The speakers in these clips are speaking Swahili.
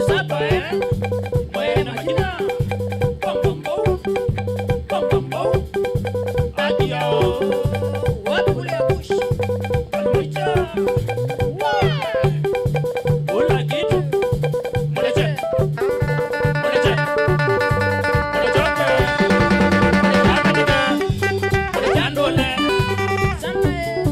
saba Mwena majina Bambambo Bambambo Adio Wapi kule ya bush Panumicha Ula kitu Muleche Muleche Mulechoke Mulechanadika Mulechandole Sanae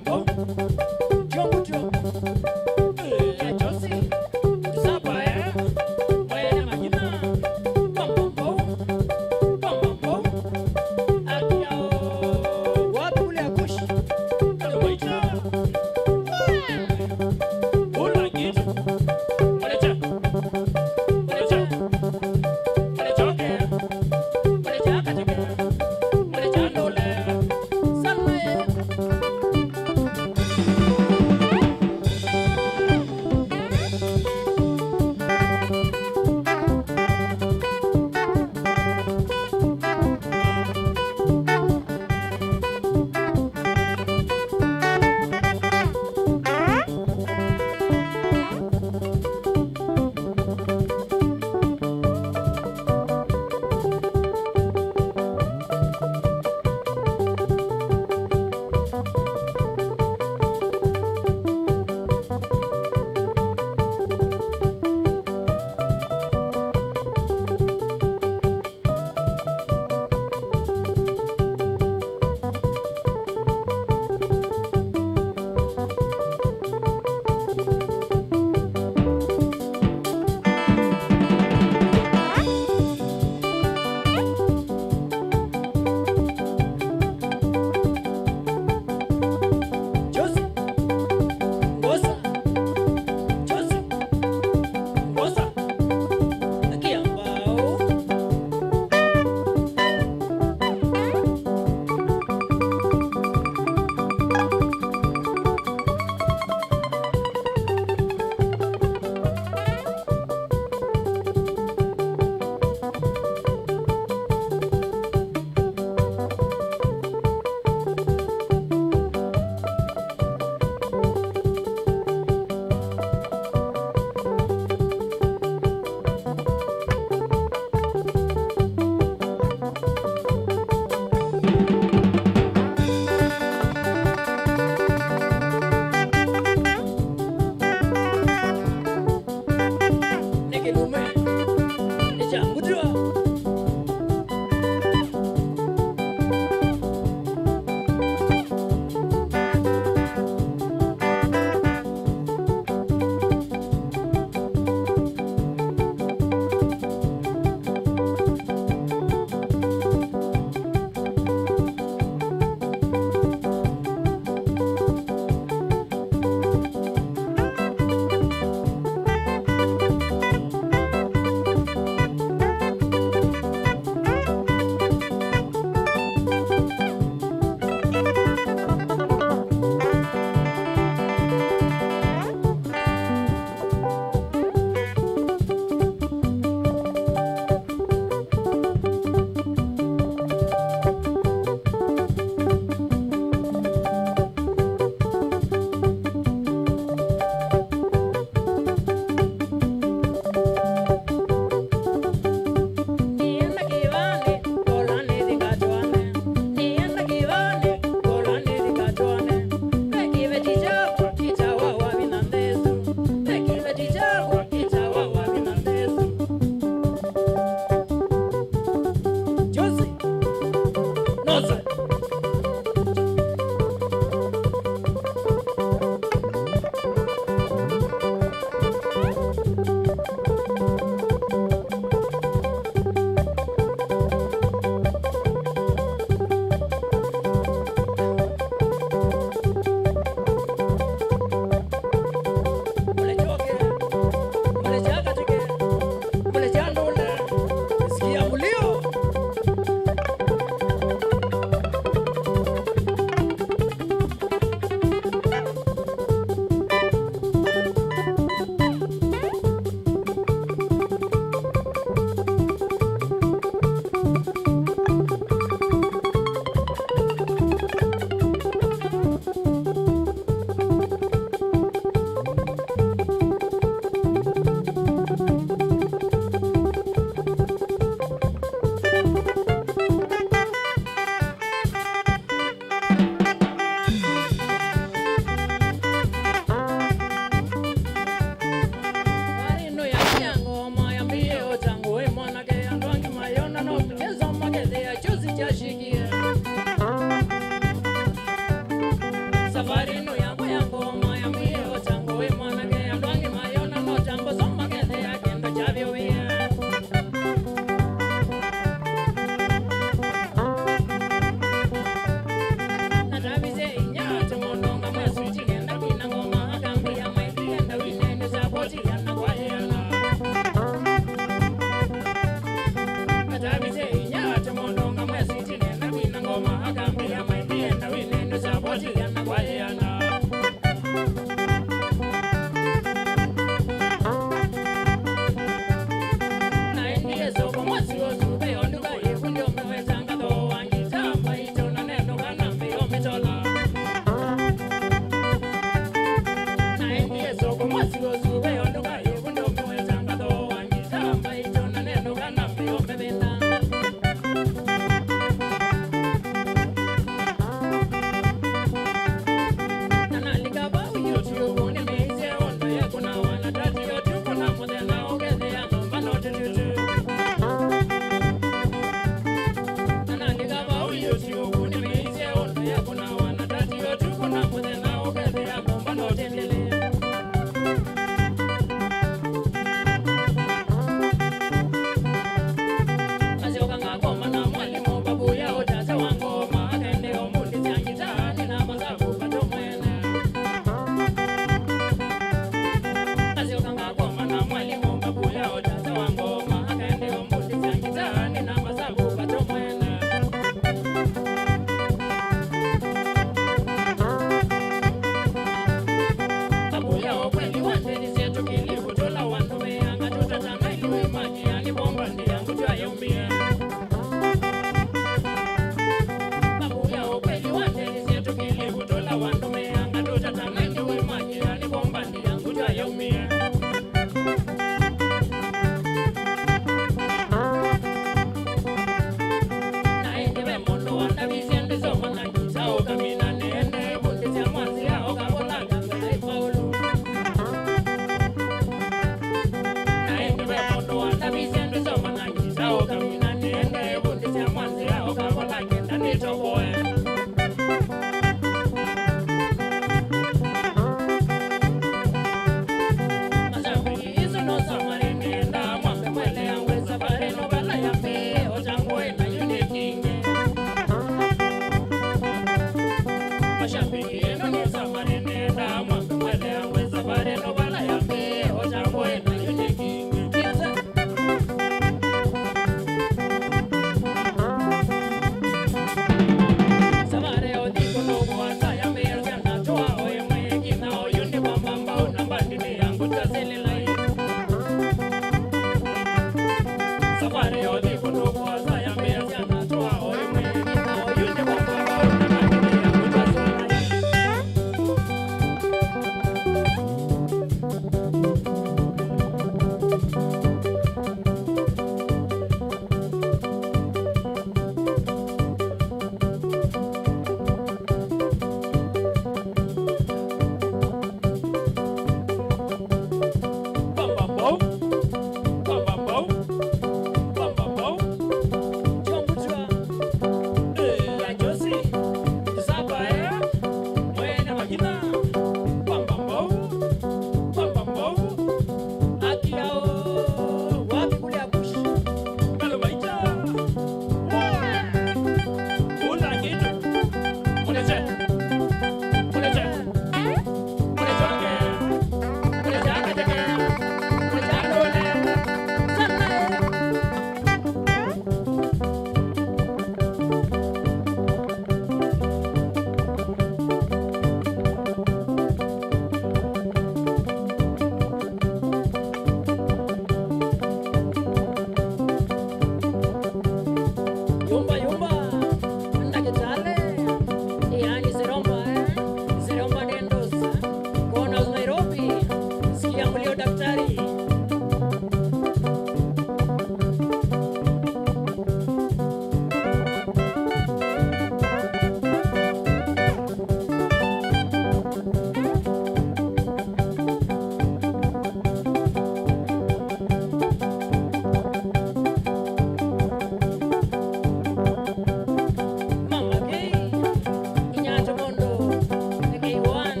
K1,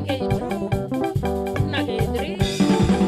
K2, na K3.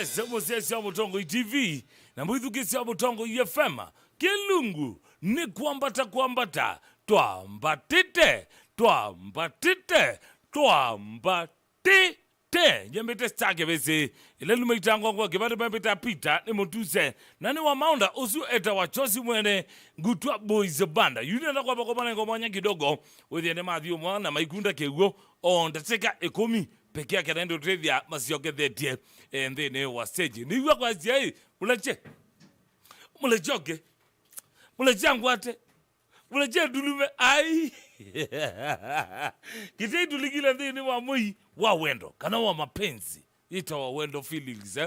Yes, musesi wa Mutongo TV na mwithukisi wa Mutongo FM. Kilungu ni kuambata twambatite nyembete stake bese ile lumeitango kwa kibati mbeta pita ni mutuse nani wa maunda usu eta wachosi mwene ngutwa boys banda yunenda kwa bako ngomanya kidogo wethiene mathio mwana maikunda keguo ondateka ekomi peke yake naendo trevia masiogethetie nthini wa stage niwa kwa cia muleche ngwate muleche dulume ai kitei tulikile nthini wa moi wa wendo kana wa mapenzi ita wa wendo feelings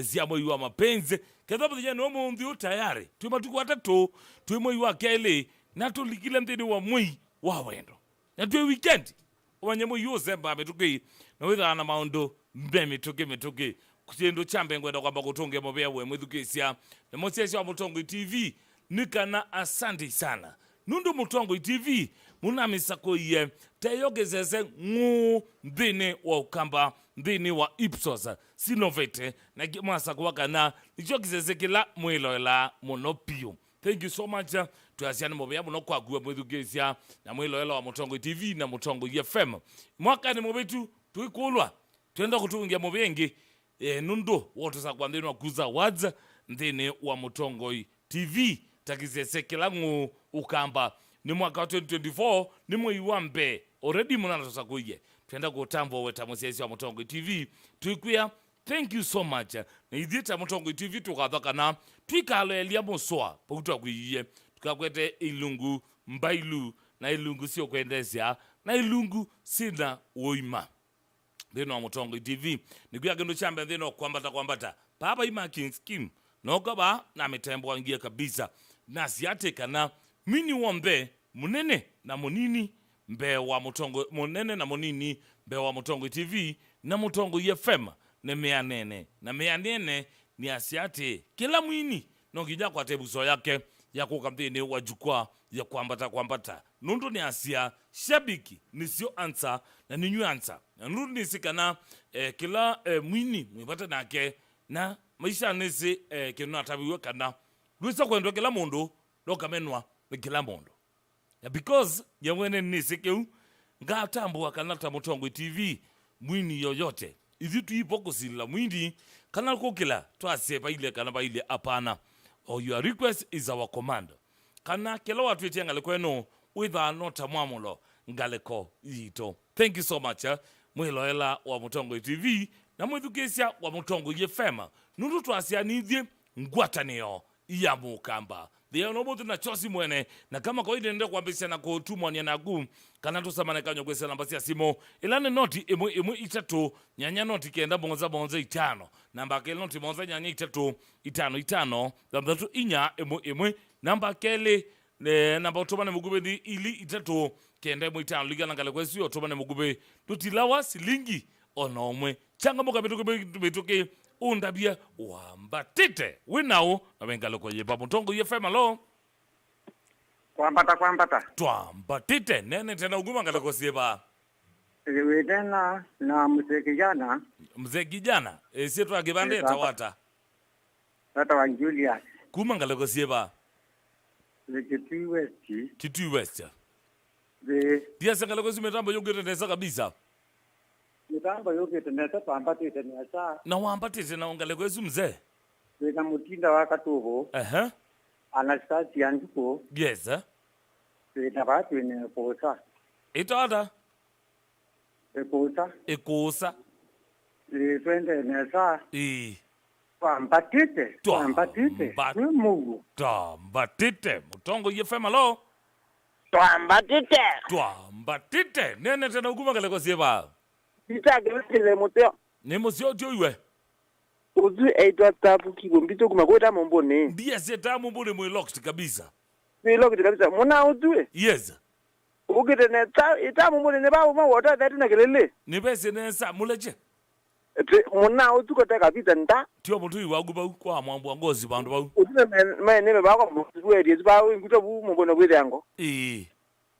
sia moi wa mapenzi kethapo thija no munthi tayari twi matuku atatu twi moi wa kele na tulikile nthini wa moi wa wendo na twi weekend wanye moi yozemba metuki na witha na maundo mituki kutiendo chambe ngwenda kwamba kutonge mobea we mwithukisia na mosesi wa Mutongo TV nikana asante sana nundu Mutongo TV munamisa koye teyogezeze nthini wa ukamba nthini wa Ipsos sinovete na mwasa kuwakana nichogezeze kila mwiloela monopio. Thank you so much. Tuasiane mobea muno kwa kuwa mwithukisia na mwiloela wa Mutongo TV na Mutongo FM. Mwaka ni mobetu tuikulwa tuenda kutungia mobengi nundu wote sa kwa nthini wa kuza awards nthini wa Mutongo TV takizese kila ukamba ni mwaka wa 2024 ni mwei wa mbe already munatosa kuye tuenda kutambo weta musesi wa Mutongo TV tuikwia. Thank you so much na idhita Mutongo TV tukathakana twikalo elia muswa pokutwa kuiye tukakwete ilungu mbailu na ilungu sio kuendezea na ilungu sina uima thino wa Mutongo TV nikuya kendo chambe thino kwambata papa ima king scheme nokaba na mitembo wangia kabisa na siateka na mini wombe munene na munini mbe wa Mutongo munene na munini mbe wa Mutongo TV na Mutongo FM ne meanene na meanene ni asiate kila mwini nongija kwa tebuso yake ya kukamthini wa jukwaa ya kwambata nundu ni asia shabiki nisio answer na ninyu answer nundu nisikana kila mwini mwipata nake na maisha nisi kinu atabiwe kana luisa kwendwa kila mundu lokamenwa kila mundu ya because ya mwene nisikeu ngatambo kanata Mutongo TV mwini yoyote ithi tuipo kusila mwini kana kukila twasepa ile kana ba ile apana or your request is our command kana kila watu etengale kweno witha nota mwamulo ngaleko yito. Thank you so much mwiloela wa Mutongo TV na mwithukisia wa Mutongo FM nundu twasianithie ngwatanio ya mukamba thia no mutu na chosi mwene na kama kawaida nende kwambisia na kutumwania nagu kana tusamane kanyo kwesa namba cia simo ilane noti imwe itatu nyanya noti kenda bonza itano namba kele noti bonza nyanya itatu itano namba tu inya imwe namba kele namba utumane mugube ili itatu kenda imwe itano ligana ngale kwesi utumane mugube tutilawa silingi onomwe changamoka bituke undabia wambatite winao abengalo kwa yeba Mutongo FM. Lo kwambata twambatite nene tena uguma ngalo kwa sieba wedena na mzee kijana sie twagibande tawata wa Julius kuma ngalo kwa sieba Kitui West dia ngalo kwa simetambo yogete nesa kabisa mitambo yogete nesa twambatite nesa na wambatite na ngalo kwa mzee wena mutinda wa Katubo Anastasia Njuko. Yes wena batu wene kosa itata ekosa twende nesa twambatite Mungu twambatite Mutongo FM. Lo twambatite nene tena uguma ngalo kwa sieba Itagele muteo. Ni musio tioiwe. Uzu eitwa tapu kibombito kumakweta mombone. Dia seta mombone mwe locked kabisa. Mwe locked kabisa. Mona uzue? Yes. Ugete ne ita mombone ne bawo mawota dati na kelele. Ni bese nesa muleche. Mona uzuko ta kabisa nda. Tio mutu iwa guba kwa mwambo ngozi bandu bawo. Uzune mene bawo muzue diezi bawo nguto bu mombone bwede yango.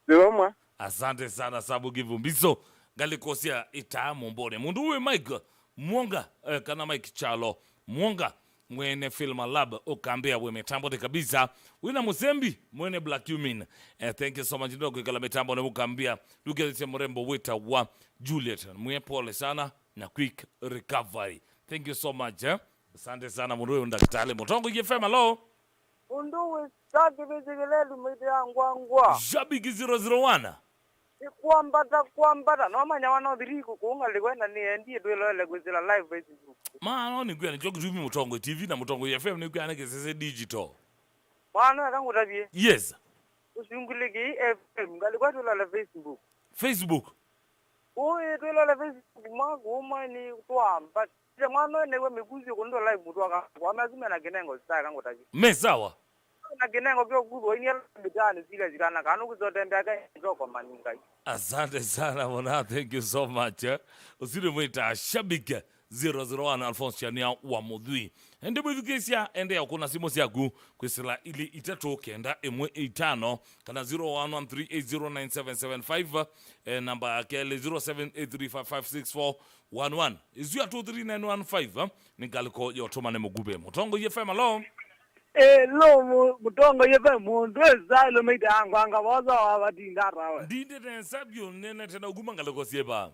Lewa asante sana sabu givumbiso galikosia ita mombone mundu we Mike Mwonga kana Mike Chalo Mwonga mwene Film Lab ukambia we mitambo de kabisa wina Muzembi mwene Black Human. Thank you so much ndogo kala mitambo na ukambia lugeze mrembo wita wa Juliet mwe pole sana na quick recovery. Thank you so much asante sana mwewe ndakitale Mutongo FM. Hello Unduwe saki bizigeleli mwite angwangwa Shabiki 001 kuambata nomanya wana dhiriku kuunga likwenda ni ndiye dwelele kwezela live Facebook maana ni kwena joku tumi Mutongo TV na Mutongo FM ni kwena kesese digital maana kangu tabie yes usunguliki FM ngalikwenda la Facebook oye dwelele Facebook magoma ni kuamba mwana newe mikuzi kundo live mutwaka wamazima na kenengo sita kangu tabie mesawa na kinengo kyo kubo inyela bitani zile zikana kanu kuzotembea kwa maninga. Asante sana mwana, thank you so much. Usiri mwita Shabiki 001 Alphonse Chania wa Mudhui. Ende mwithukisia ende ya kuna simu siagu kwisila ili itatu kenda emwe 5 kana 0113809775 namba yake 0783556411 izu ya 23915 ningaliko yotomane Mugube. Mutongo FM. Hello Lo Mutongo yepe mundu ezalo meita angwanga boza wabadinga rawe. Ndinde tensabyo nene tena uguma ngaleko sieba.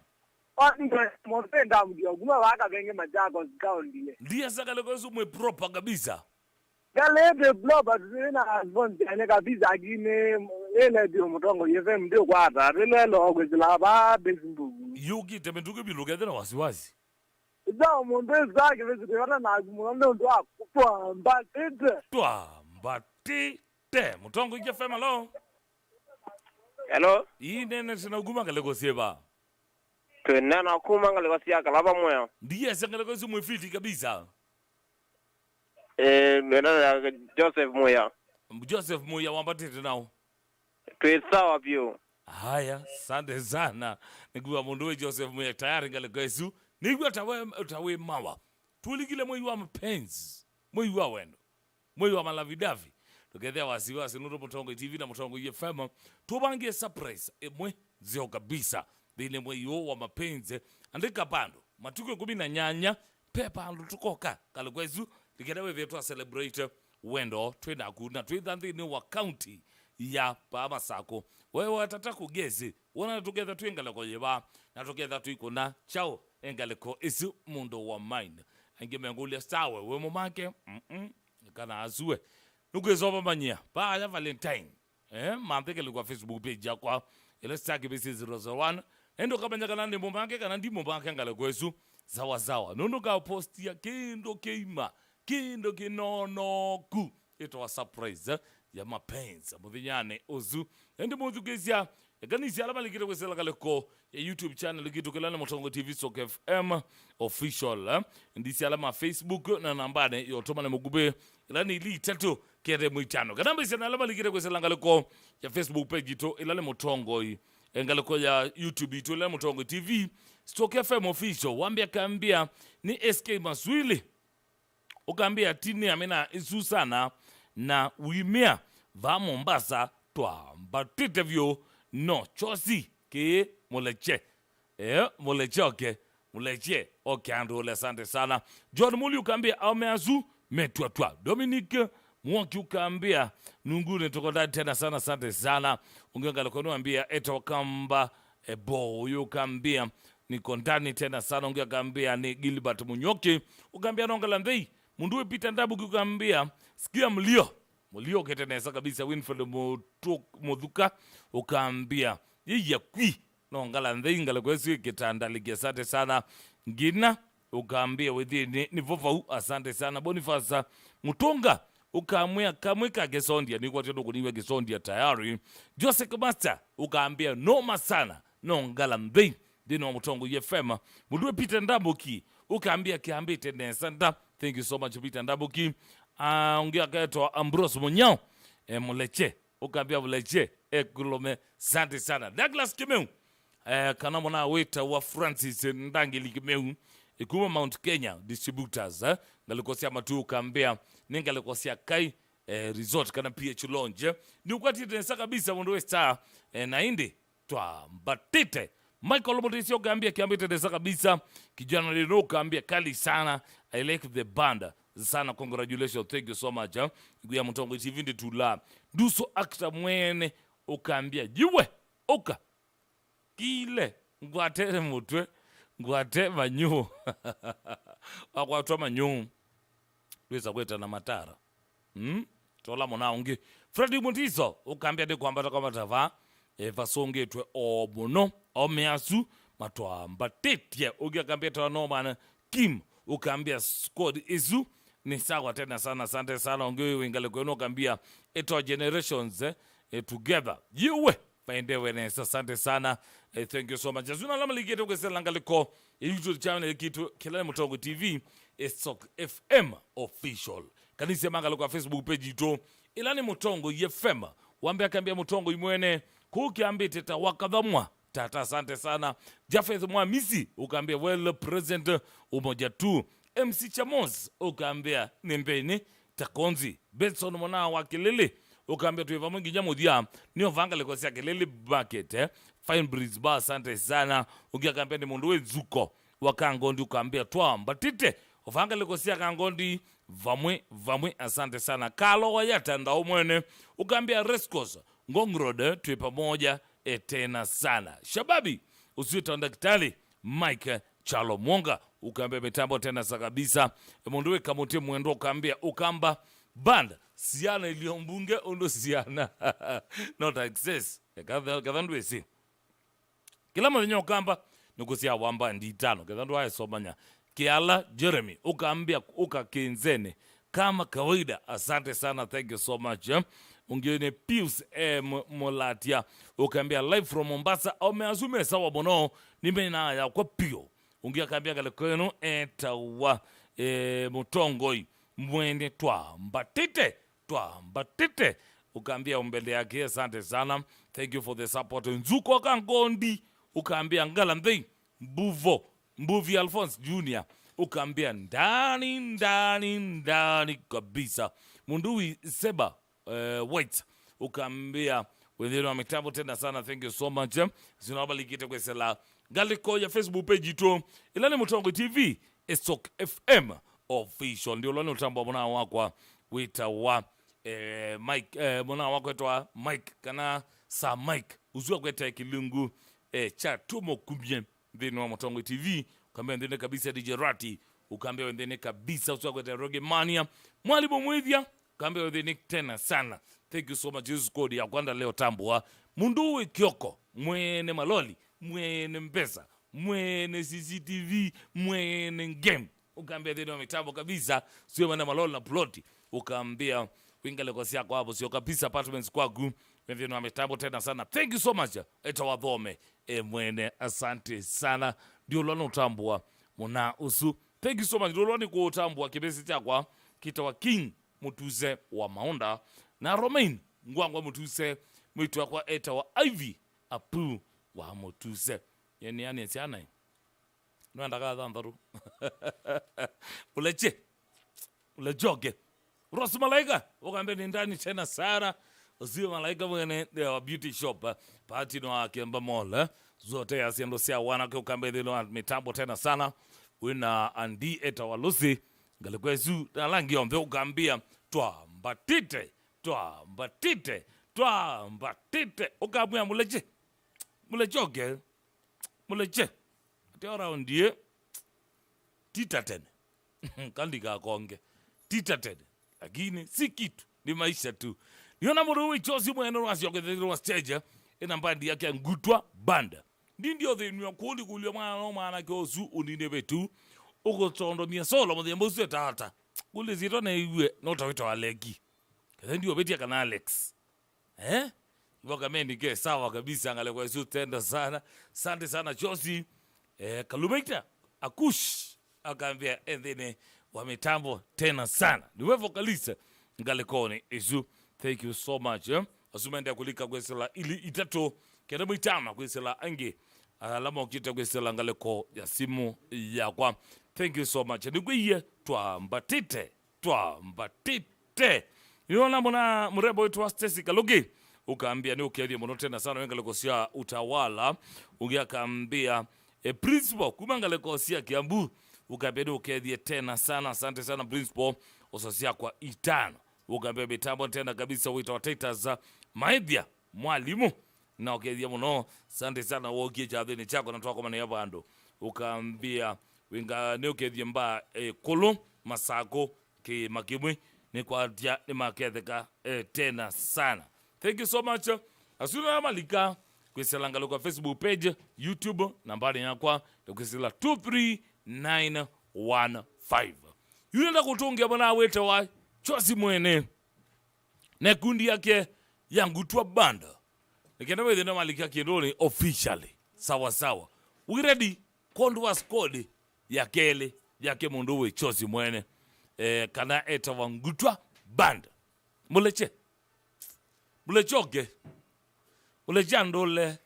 Ndinde mopenda mdio uguma waka benge majako zikaondile. Ndiye sakaleko mwe proper kabisa. Galebe bloba zina azbonzi ane kabisa agine ele dio Mutongo yepe mdio kwata relelo okwezila ba besimbugu. Yuki temenduke bilugedena wasiwasi. Zao mundu ezake bezike wana nagumu ndo akupwa mbatete. Mbatete. Mutongo FM. Hello. Hello. Hii nene tena uguma ngaleko sieba. Twenana kuma ngaleko siya kalaba moya. Ndiye sangaleko mwe fiti kabisa. Nena Joseph Moya wambatete nao. Sawa pio. Haya, asante sana. Nikuwa mundu we Joseph Moya tayari ngaleko Yesu. Nikuwa tawe mawa. Tulikile mwe wa mapenzi. Mwe wa wendo. Mwe wa malavidavi. Tukethea wasiwasi nuno Mutongo TV na Mutongo FM. Tubangie surprise. Mwe zio kabisa. Dine mwe wa mapenzi. Andika bando. Matuko 18 pepa andu tukoka. Kalekwezu. Likedewe vyetu wa celebrate wendo. Twenda kuna. Twenda ndini wa county ya Pamasako. Wewe watata kugezi. Wana together tuengaleko yeba. Na together tuikona. Chao. Engaleko isu mundo wa mind. Angemengulia sawe. We mumake. Kana azue. Nukezoba manyia. Baya Valentine. Manteke likuwa Facebook page ya kwa. Ile staki bisi 001. Endo kabanya kanandi mumake. Kanandi mumake engaleko isu. Zawa. Nundu ka posti ya kendo keima. Kendo kinonoku. Ito wa surprise ya mapenzi. Muthinyane ozu. Endo muthukezia. Kanisi alama likito kwesela kaleko ya YouTube channel likito kelana Mutongo TV Sok FM official. Ndisi alama Facebook na nambane yotomane Mugube. Ilani ili tatu kere mwitano. Kanamba isi alama likito kwesela kaleko ya Facebook page ito ilani Mutongo ngaleko ya YouTube ito ilani Mutongo TV Sok FM official. Wambia kambia ni SK Maswili. Ukambia tini amena isu sana na uimea va Mombasa twa mbatite vyo no chosi ke moleche moleche okay ando asante sana John Muli ukambia ameazu metwa Dominique Mwoki ukambia nungune tokoda tena sana asante sana ungengala konoambia eto kamba bo ukambia niko ndani tena sana ungekambia ni Gilbert Munyoki ukambia nongala ndei mundu Peter Ndabu ukambia sikia mulio ketenesa kabisa Winfred Mudhuka ukambia yeye kwi nongala ndinga kwesi kitanda ligesate sana ngina ukambia withini ni vofa asante sana Boniface Mutonga ukamwea kamweka Gesondia ni kwa tendo kuniwe Gesondia tayari Joseph Master ukambia noma sana nongala ndinga dino Mutongo FM muduwe Peter Ndabuki ukambia kiambi tenesa nda. Thank you so much Peter Ndabuki. Ongea kaeto Ambrose Munyao Muleche ukambia Muleche kulome sante sana Douglas Kimeu kana mwana weta wa Francis Ndangili Kimeu ikuma Mount Kenya distributors ngalikosia matu ukambia ningalikosia kai resort kana PH Lounge ni ukwati tenesa kabisa mundu star na indi twa mbatite Michael Motesi ukambia kiambia tenesa kabisa kijana lino ukambia kali sana I like the band sana. Congratulations, thank you so much. Guya Mutongo TV ndi tula duso akta mwene ukaambia jiwe oka kile ngwatere mutwe ngwate manyu akwatwa manyu weza kweta na matara tola mona ungi Freddy Mundizo ukaambia de kwamba takama tava vasongetwe omuno omeasu matwamba tetie ukiakambia tano mana Kim ukaambia squad isu ni sawa tena sana. Asante sana ongewe wingale kwenu ukaambia eto generations together yiwe paendewe nesa. Asante sana thank you so much. Azuna lama ligete kwa sela ngaliko YouTube channel kitu Kelele Mutongo TV Esok FM official kanise mangalo kwa Facebook page ito Ilani Mutongo FM wambia kambia Mutongo imwene kukiambia teta wakadhamwa tata. Asante sana Jafeth Mwamisi ukaambia well present umoja tu. MC Chamos ukaambia nembeni takonzi Benson mwana wa Kelele ukaambia tuiva mwingi jamudia niyo vanga leko siya Kelele bucket Fine Breeze Bar. Asante sana ukia kaambia ni munduwe zuko wakangondi ukaambia tuwa mbatite uvanga leko siya kangondi vamwe. Asante sana Kalo wayata nda umwene ukaambia Rescos Ngong Road tuipa moja tena sana. Shababi usiwita ndakitali Mike Chalo Mwonga ukaambia mitambo tena sa kabisa. Munduwe kamuti mwendo ukaambia ukamba band siana iliombunge undo siana not access kadhandu esi kila mwenye ukamba nukusia wamba nditano kadhandu haya somanya Kiala Jeremy ukaambia ukakenzene kama kawaida. Asante sana thank you so much. Ungione Pius Molatia ukaambia live from Mombasa omeazume sawa bono nimena ya kwa pio ungia kaambia kale kwenu etawa Mutongoi mwene twa mbatite ukaambia umbele yake. Asante sana thank you for the support. Nzuko kangondi ukaambia ngalamdhi Mbuvi Alphonse Junior ukaambia ndani kabisa. Mundui Seba White ukaambia wendhino wa mitambo tena sana thank you so much. Zinawaba likite kwa sela galiko ya Facebook page ito Ilani Mutongo TV Esok FM official ndio lani utambo mwana wakwa wita wa Mike mwana wakwa wita Mike kana sa Mike uzua kweta kilungu cha tumo kubien dhini wa Mutongo TV ukambia ndine kabisa DJ Rati ukambia ndine kabisa uzua kweta Roge Mania Mwalimu Mwithia ukambia ndine tena sana thank you so much. Jesus kodi ya kwanda leo tambo Munduwe Kioko mwene Maloli mwene Mpesa mwene CCTV mwene game ukaambia dhini wa mitambo kabisa sio mwana Maloli na ploti ukaambia wingale kwa siya kwa hapo sio kabisa apartments kwa gu dhini wa mitambo tena sana thank you so much. Eta wadhome mwene asante sana ndio lwana utambua muna usu thank you so much. Ndio lwana kwa utambua kibesi chakwa kita wa King Mutuze wa Maonda na Romain Ngwangwa Mutuze mwitu wakwa eta wa Ivy Apu wa Mutuze yani esiana nwanda kadha ndaru ulejoge Ross Malaika ukaambia ni ndani tena sana Zio Malaika mwene wa beauty shop party no akemba mall zote ya siendo sia wana kwa ukaambia dhilo mitambo tena sana wina andi eta walusi ngalekwezu na langi ombe ukaambia twa mbatite ukaambia mulejoge ati around ye tita tene kandika konge tita tene lakini si kitu ni maisha tu. Niona muruwi chosi mwene wasi yoke wa stage ina mbandi yake ngutwa banda ndio dhinu kundi kulio mwana kiosu unine betu uko tondo mia solo mudhembo sio tata kule zito na iwe nota wito Alegi kaza ndio beti kana Alex ngoka mendi ke sawa kabisa ngale kwa sio tenda sana. Asante sana chosi Kalumeta Akush akaambia endene wa mitambo tena sana niwe vocalist ngale kone isu thank you so much. Asumende kulika kwesela ili itato kenda mitama kwesela ange alama ukita kwesela ngale ko ya simu ya kwa thank you so much. Nikuye twa mbatite niona mwana mrebo wetu wa Stacy Kalugi ukaambia ni ukiadia mwono tena sana wengale kosia utawala ungia kaambia principal kumangale kosia Kiambu ukambia ukethie tena sana. Asante sana principal usasia kwa itano. Ukambia mitambo tena kabisa wita wa Titus Maithia mwalimu na ukethia muno. Asante sana wogie chathini chako na twako mane yabando. Ukambia winga ne ukethie mba kulu masako ki makimwi ni kwa dia ni maketheka tena sana. Thank you so much. Asuna malika kwiselanga kwa Facebook page, YouTube nambari yakwa tukisila 23915. Yunenda kutungia bwana wete wa Chozi Mwene ne kundi yake Yangutwa Banda. Nikenda wewe na malika kindoni officially. Sawa sawa. We ready kondwa squad ya kele yake mundu we Chozi Mwene. Kana eta Wangutwa Banda. Mulechoke. Ulejandole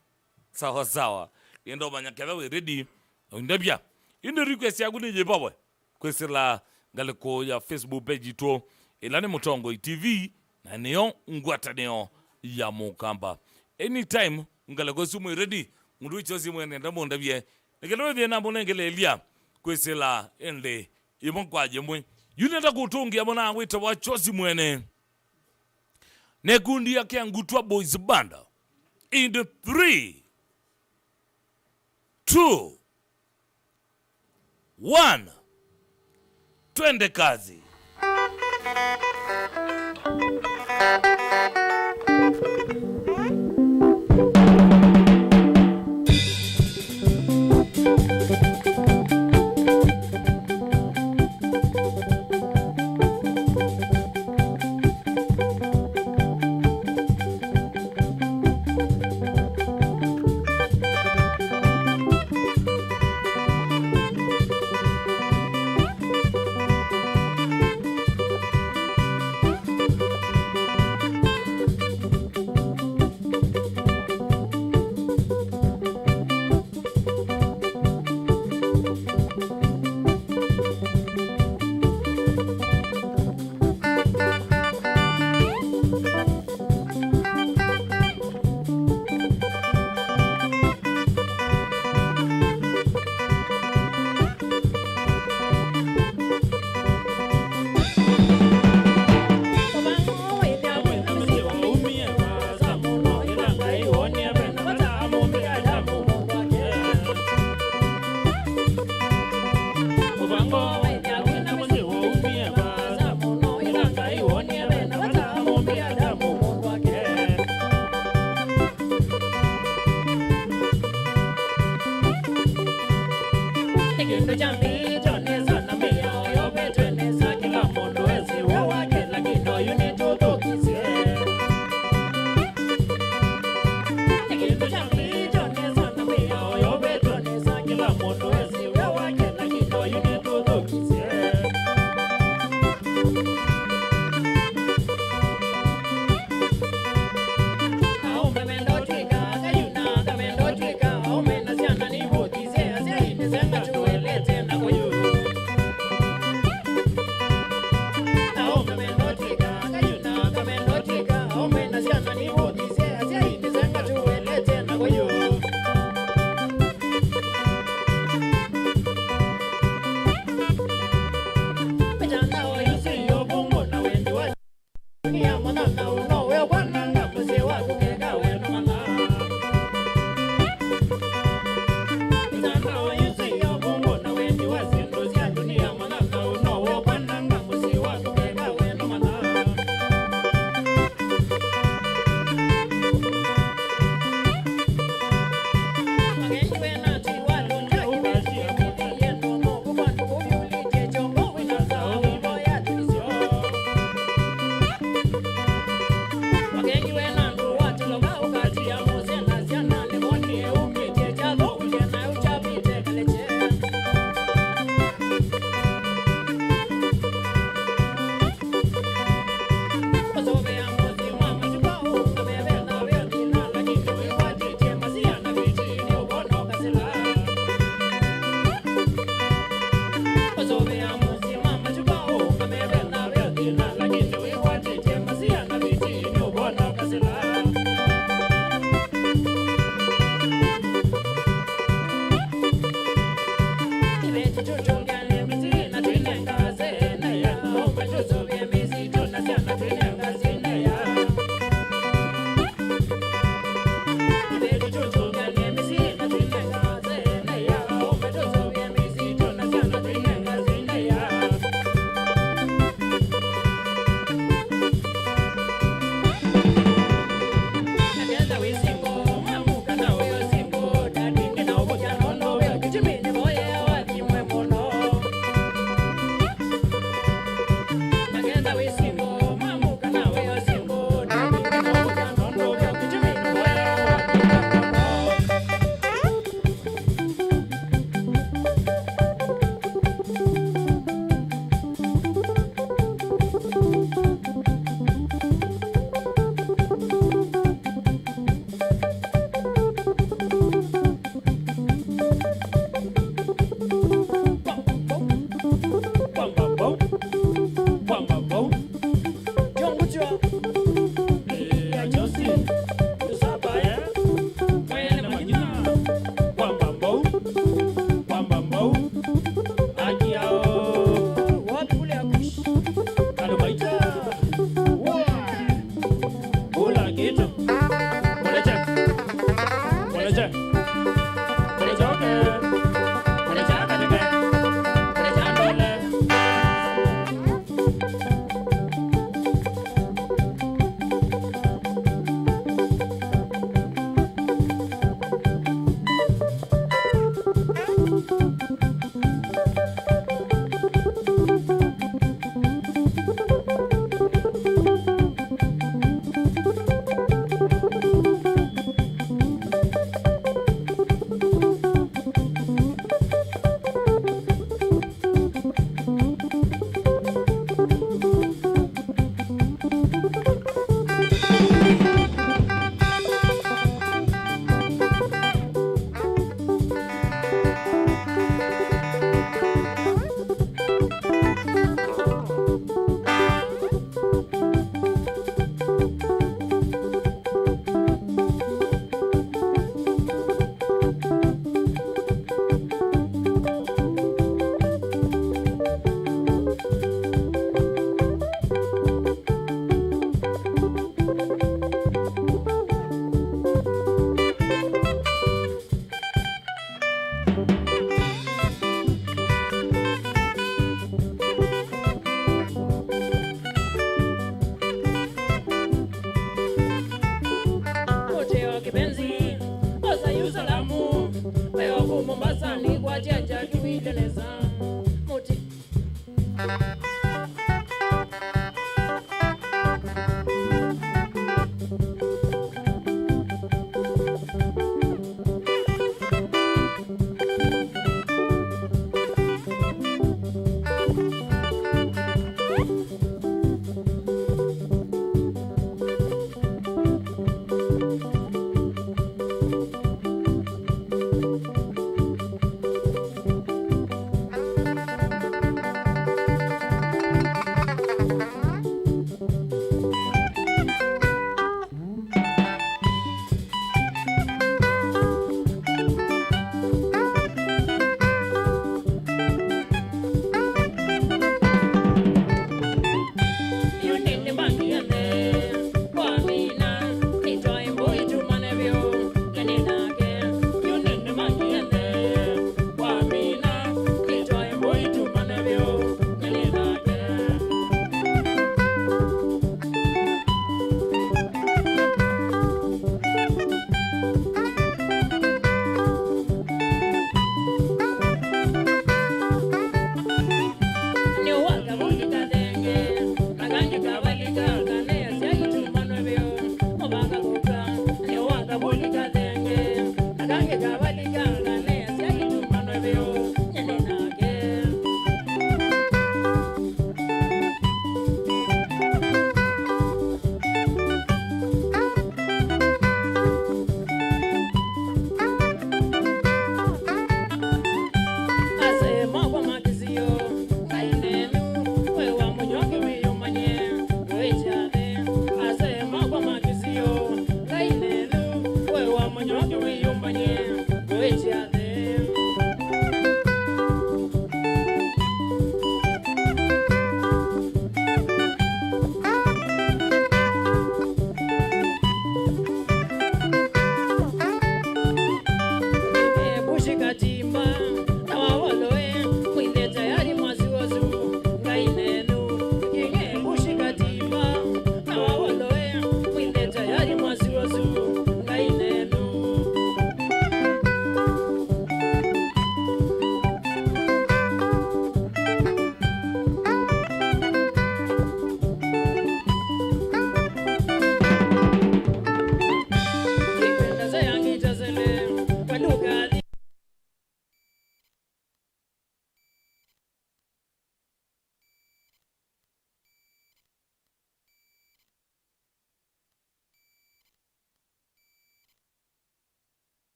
sawa sawa. Yendo manyakela we ready. Ndabia. Inde request yangu ni jebawe. Kwesila galeko ya Facebook page to ilane Mutongo TV na neo ngwata neo ya Mukamba. Anytime ngaleko sumu ready. Mundu Chozi Mwene ndamo ndabia. Ngelewe de na bonengele elia. Kwesila ende imonkwaje mwe. Yunenda kutungia bona wita wa Chozi Mwene. Nekundi yake Yangutwa Boys Banda. In the 3, 2, 1, twende kazi.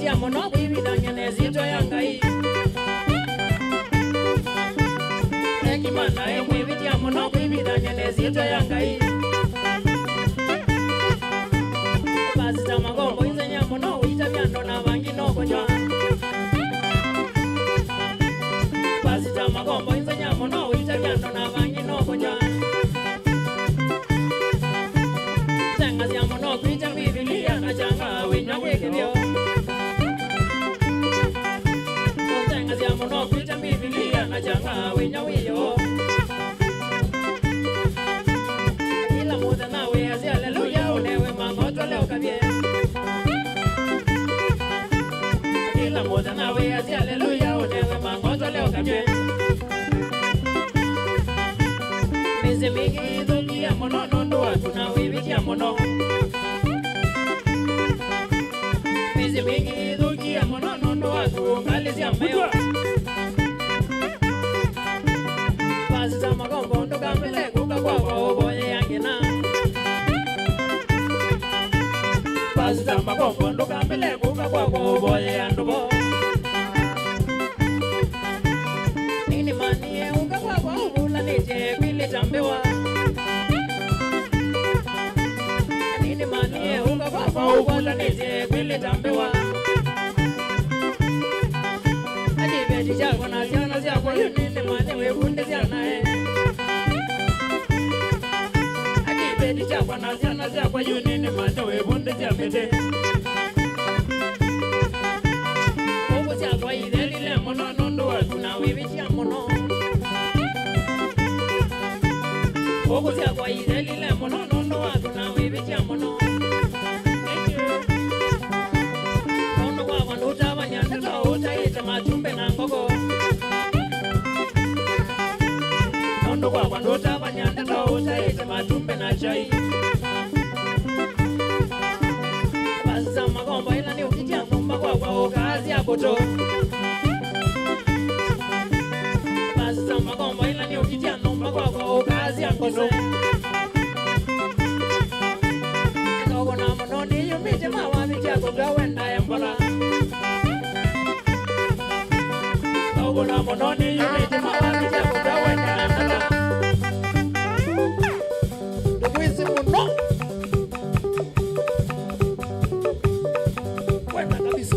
ya mono bibi dangene zito yangai Ekimana emwe bibi ya mono bibi dangene zito yangai Pasita magombo inzenya mono uita byando na bangi no konja Pasita magombo inzenya mono uita byando na bangi no konja Tenga ya mono kuita bibilia na changa winya wekebyo Tenga ya mono kuita bibilia na changa winya wiyo Ila muda nawe azi haleluya unewe mangoto leo kabye Ila muda nawe azi haleluya unewe mangoto leo kabye Mizi mingi dhuki ya mono nondo watu na wibiki ya mono Mizi mingi dhuki ya mono nondo watu ngalizi ya meo Pasi za magombo ndo kambele kuka kwa uboye yangina Pasi za magombo ndo kambele kuka kwa uboye yandubo Nini manie uka kwa ubula nije kwili tambiwa Nini manie uka kwa ubula nije kwili tambiwa Ajibeti chako na ziana ziyako yunini manie webunde ziyanae Ajibeti chako na ziana ziyako yunini manie webunde ziyamete Ogo ziyako idelile mono nondo watuna wibiti ya mono Ogo ziyako idelile mono nondo watuna wibiti ya mono Nondo kwa wanduta wanyandeta utaita matumbe na ngogo Nondo kwa wanduta wanyandeta utaita matumbe na chai Basi za magomba ila ni ukitia ngomba kwa ukazi ya koto Basi za magomba ila ni ukitia ngomba kwa ukazi ya koto Ngogo na mononi yumite mawa michako gawenda embala Ngogo na mononi yumite mawa michako gawenda embala Dukwisi muno Wenda kabisa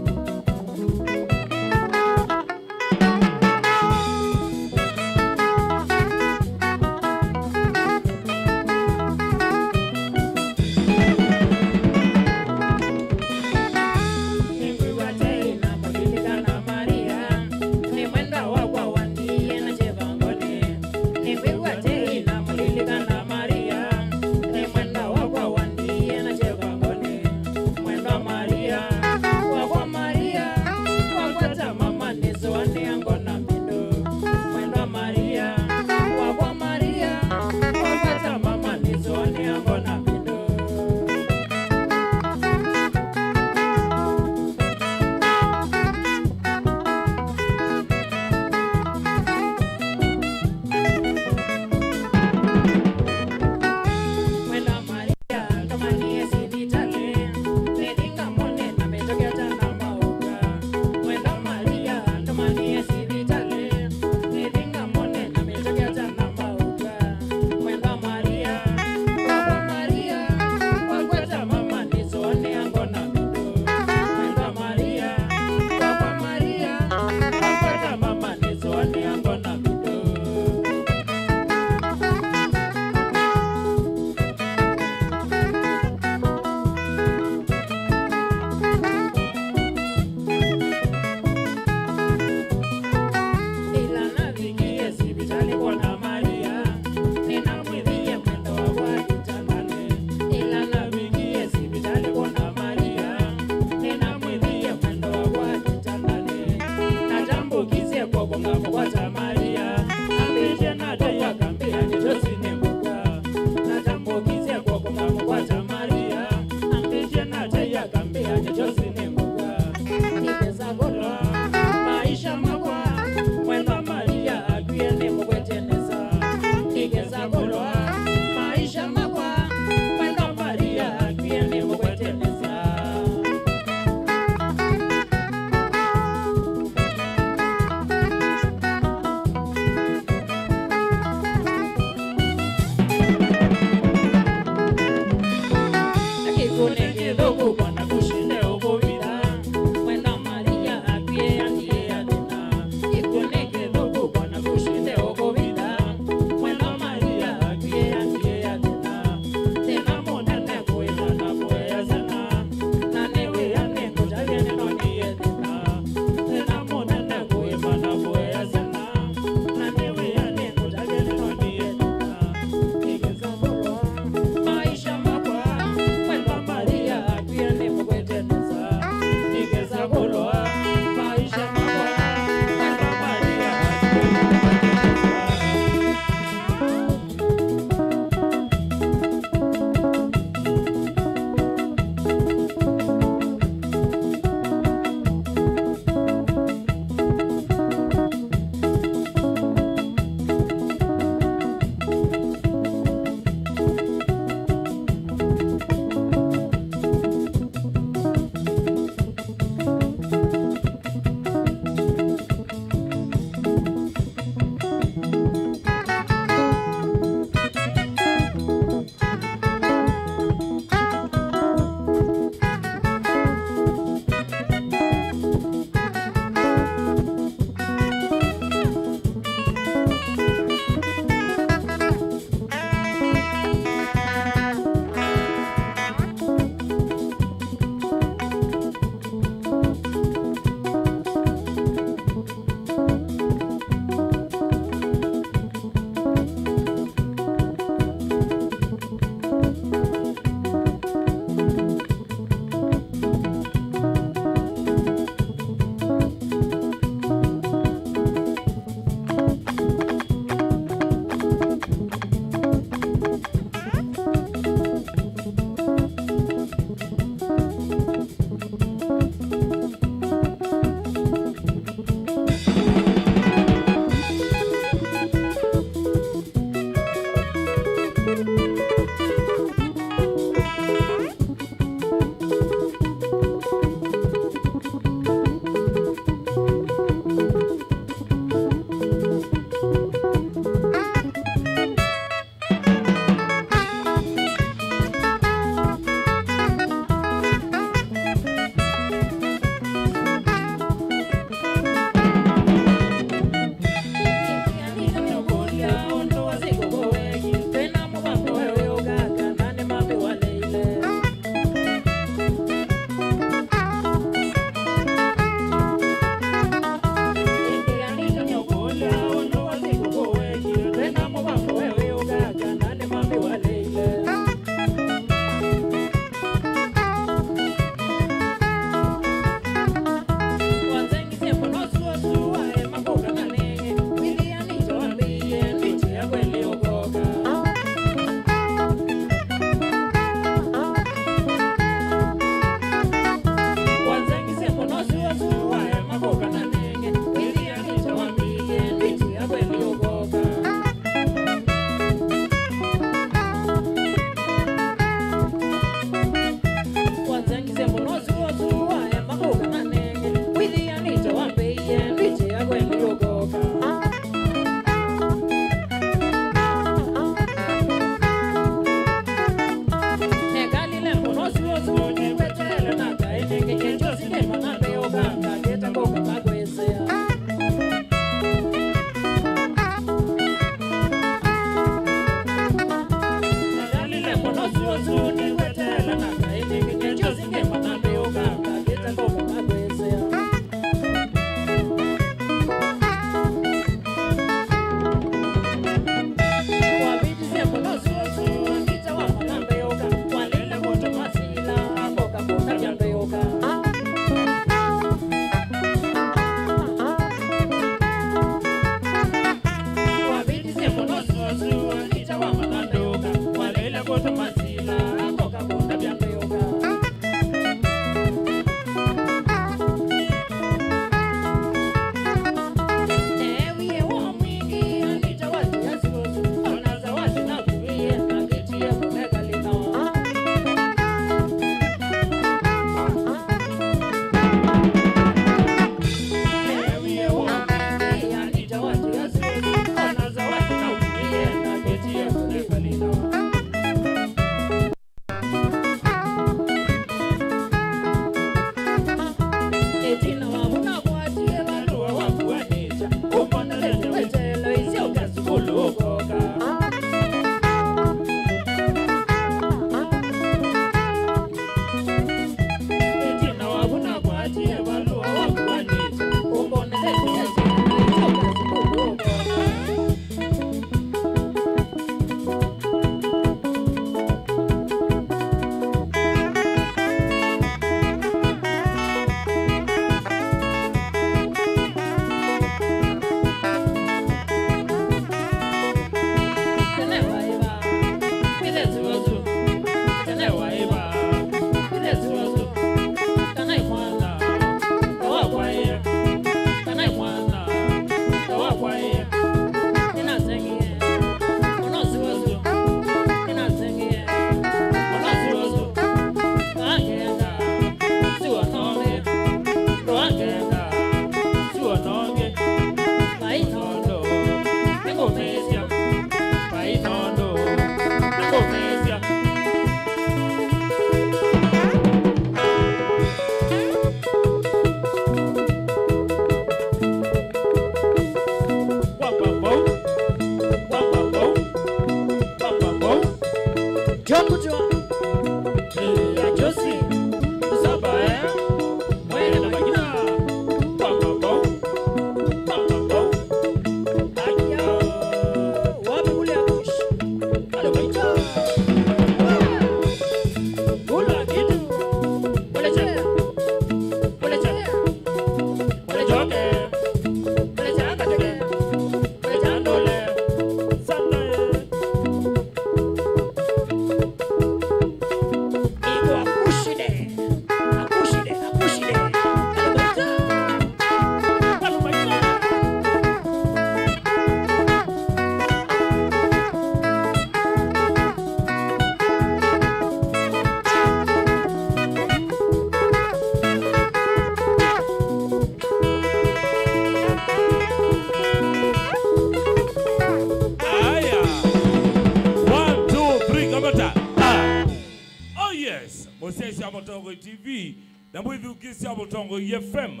Mutongo TV na mwithukisya Mutongo FM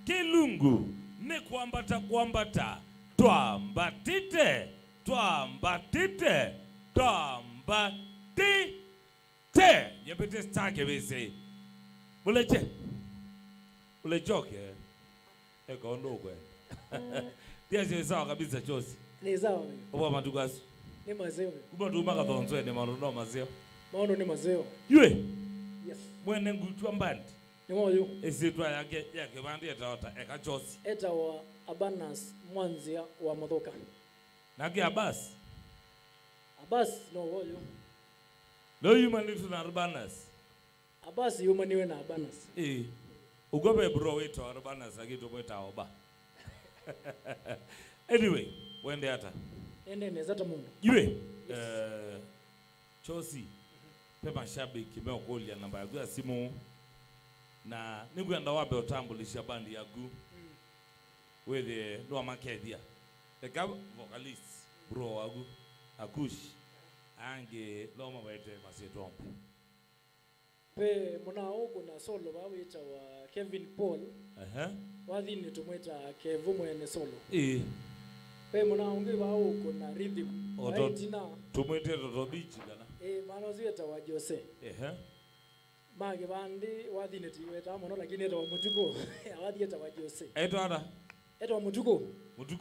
Kilungu ni kwambata twambatite nyepete stake bese ulechoke eka ondokwe Tiaje sawa kabisa Josi. Ni sawa. Oba matukasu. Ni mazeo. Kuba tuma kathonzwe ne maruno mazeo. Maono ni mazeo. Ywe. Yes. Mwene ngutwa mbandi. Ni moyo. Esitwa yake bandi etawata eka Josi. Eta wa Abanas Mwanzia wa Mothoka. Naki Abbas. Abbas no woyo. No human lives na Abanas. Abbas human niwe na Abanas. Ugobe bro wetu Abanas akitu mweta oba. Anyway, wende hata. Ende nezata mungu. Ywe. Chosi. Pepa shabiki meokolia namba yagu ya simu. Na niguenda wabe otambulisha bandi yagu. Wethe no amakedia. Eka vocalist bro wagu. Akush. Ange loma wete masietombe. Pe munao kuna solo wawita wa Kevin Paul. Wathini tumweta Kevu mwene solo. Pe munao ngi wao kuna rhythm. Aitina tumwete Toto Beach kana. Mano zieta wa Jose. Mage bandi wathini tiweta muno lakini eta wa Mutuko. Wathieta wa Jose. Eta wa Mutuko.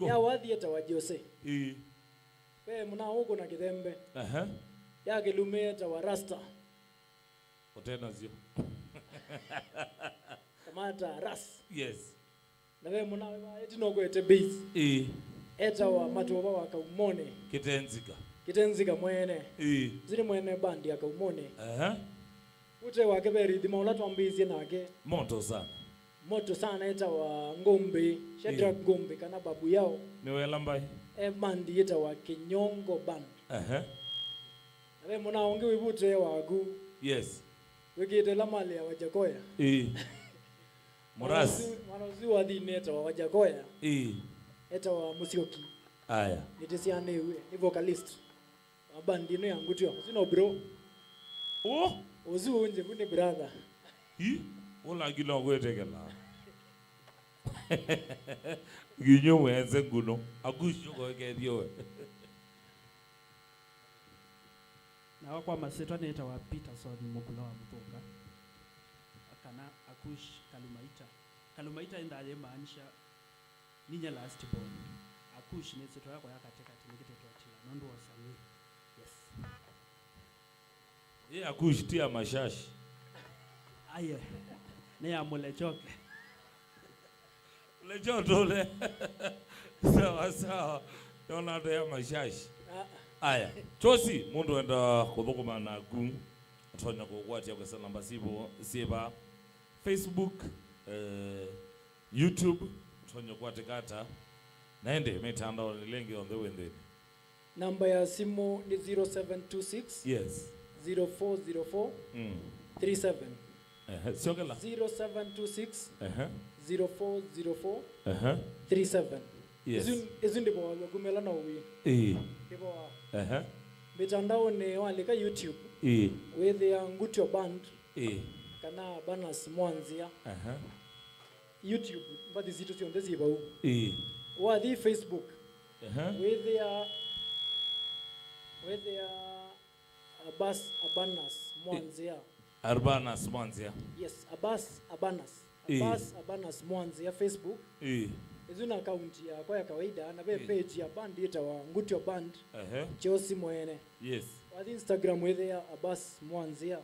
Ya wathieta wa Jose. Pe munao kuna Kithembe. Ya Kilumeta wa Rasta. Otena zio. Kamata Ras. Yes. Na wewe munawe eti no kwete base. Eta wa matoba wa Kaumone. Kitenzika mwene. Ziri mwene bandi ya Kaumone. Ute wake beri di maula twambizi nake. Moto sana eta wa Ngombe, Shadrack Ngombe kana babu yao. Ni wela mbai. Bandi eta wa Kinyongo band. Na wewe munaonge wibute wagu. Yes. Wikite la mali ya Wajakoya. Morasi. Manozi wa dineta wa Wajakoya. Eta wa Musyoki. Aya. Nitisiane we, ni vocalist. Bandi no yangu tyo. Sino bro. Ozu unje kuni brother. Ola gilo gwetekela. Ginyo wenze nguno. Agusho ko kedio. Na kwa masetwa neta wa Peterson mukula wa Mutonga akana Akush Kalumaita ndaye maanisha ninya last born. Akush ni setwa yako yakateka timikiteto atila nondo wasanii. Yes. Akush tia mashashi. Aye. Ne ya mulechoke. Lechotole. Sawa. Dona ndo ya mashashi. Aya, Chosi mundu enda kuthukuma na gu atonya kugwatia kwa namba siba Facebook, YouTube atonya kwatikata naende mitandao ni lengi on the wende. Namba ya simu ni 0726 yes 0404 37 siokela 0726 0404 37 yes izundi kwa kumela na uwi Kibo mitandao ni walika YouTube with ya Ngutio band kana Banas Mwanzia YouTube but is it on the ziba wa the Facebook with ya Abanas Mwanzia yes Abanas Mwanzia Facebook izuna account ya kwa kawaida na page ya band ita wa Ngutio band Chosi mwene yes wa Instagram with ya Abbas Mwanzia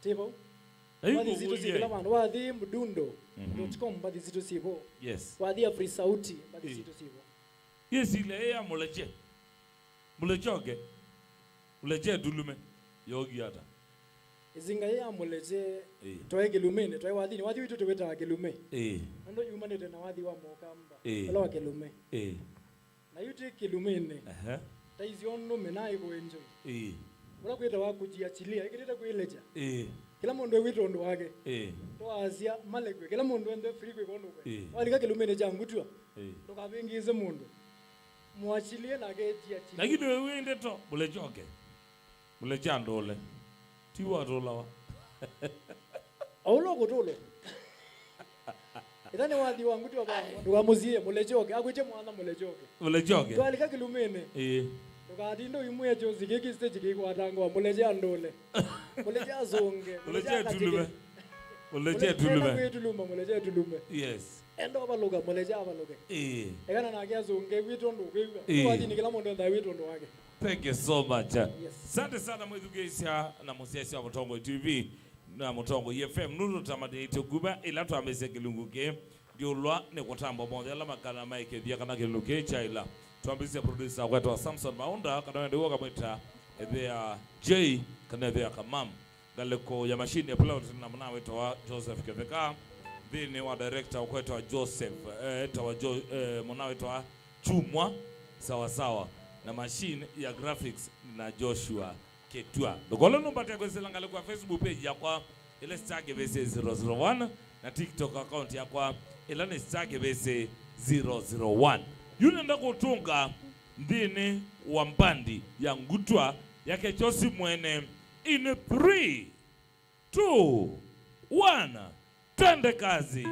tibo Wadi zito zikila man wadi mdundo.com wadi zito sibo yes wadi ya free sauti wadi zito sibo yes ile ya mulechoke dulume yogi hata izinga ya muleje toye gelumene toye wadi witu teweta gelume ando yumanete na wadi wa mokamba wala wa gelume na yuti gelumene taiziono mena ibo enjoy wala kweta wa kujiachilia ikiteta kuileja kila mundu wito ndo wake to azia malekwe kila mundu ende free kwe kondo kwe walika gelumene jangutwa to kabingize mundu muachilie na gejiachilia lakini wewe ende to mulechoke mulechando ole tiwa to lawa Aulo kutulo. Idhani wathi wangu tu baba ndugamuzie mulejoke agwite mwana mulejoke. Mulejoke. Twalika kilumene. Tukadindo imwe jozi giki stage giki watango muleje andole. Muleje azonge. Muleje tulume. Muleje tulume. Muleje tulume. Yes. Endo abaloga muleje abaloga. Ekana na kiazonge witondo kwiwa. Wathi nikila mundu nda witondo wake. Thank you so much. Asante sana mwithugeisha na musiasi wa Mutongo TV na Mutongo FM nuru tamade ituguba ila twameze kilunguke diolwa ne kutambo moja la makana maike dia kana kilunguke chaila twambise producer wetu wa Samson Maunda kana ndio kamwita ethea J kana ethea kamam daleko ya machine upload na mna wetu wa Joseph Keveka thini wa director wetu wa Joseph tawa mna wetu wa Chumwa sawa sawa na machine ya graphics na Joshua Ketua. Dogolo numbate kwesela ngale kwa Facebook page yakwa ile stage vese 001 na TikTok account yakwa ile ni stage vese 001. Yule ndako tunga ndini wa mbandi ya ngutwa yake Josi mwene in 3 2 1 tende kazi.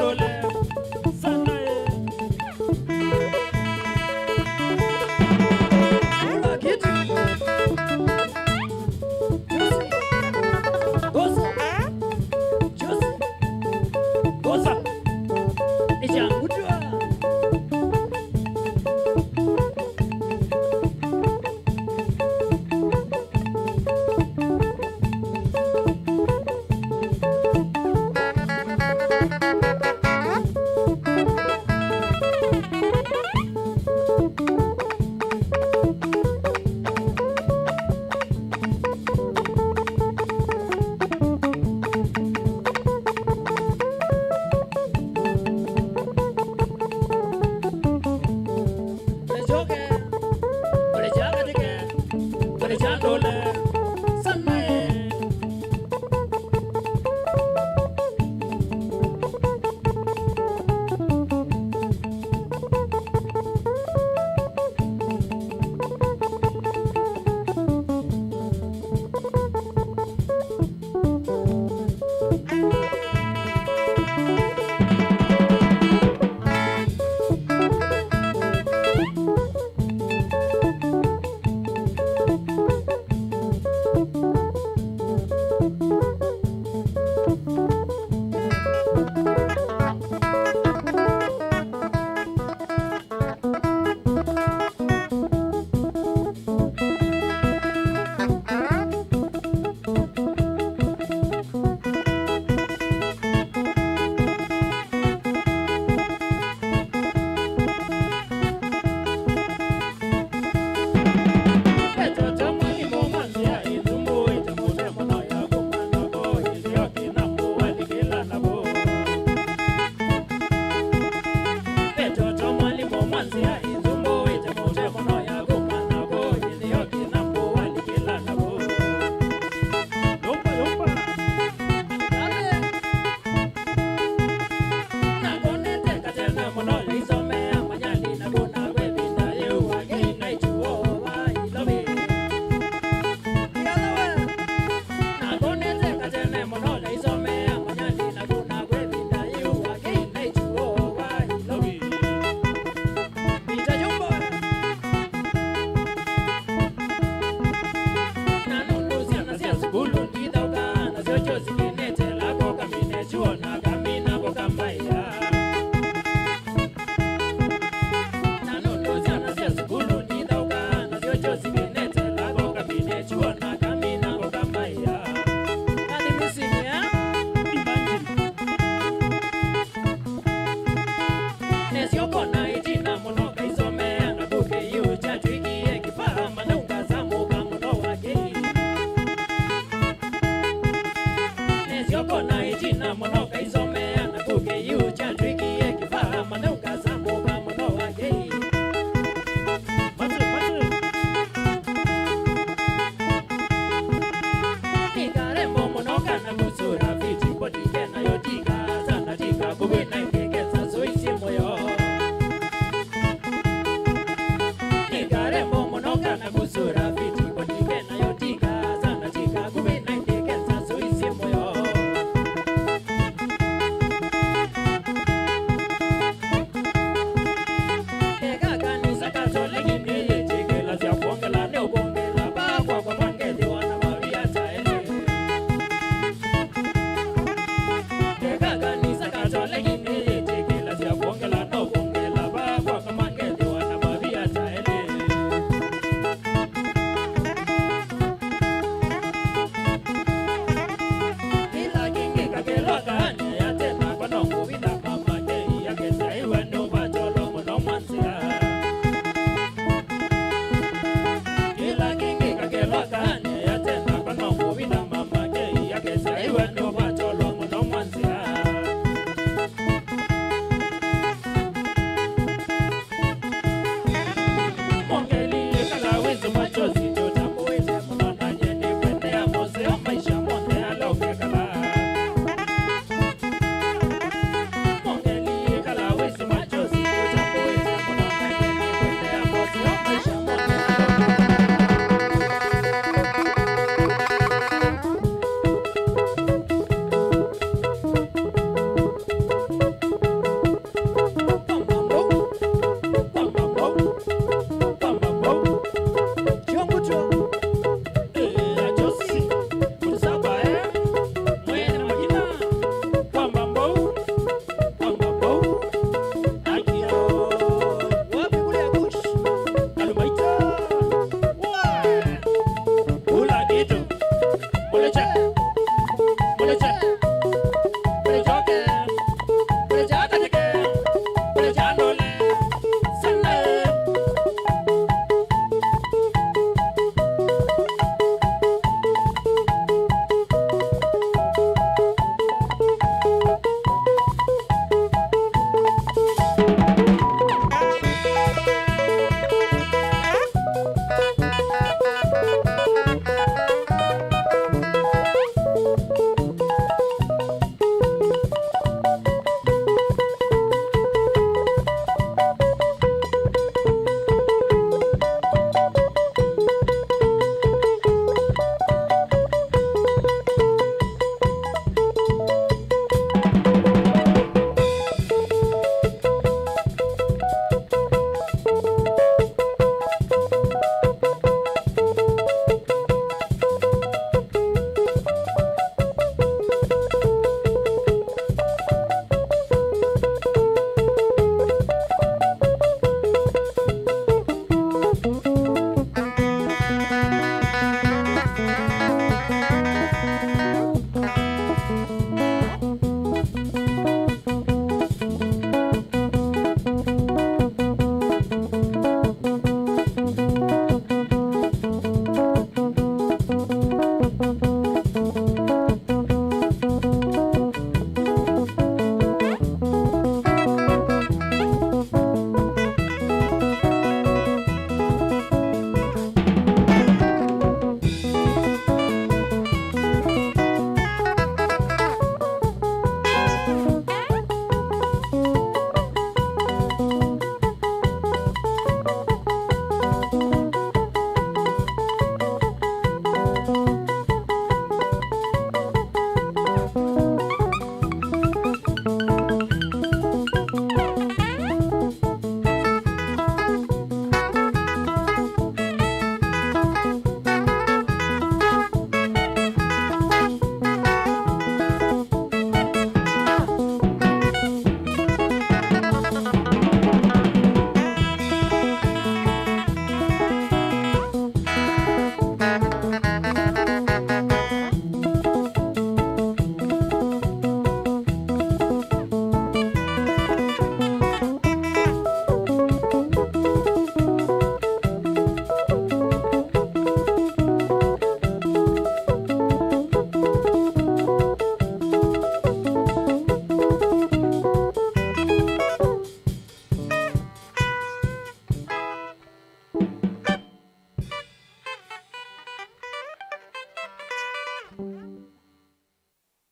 Ole Mona Lisa.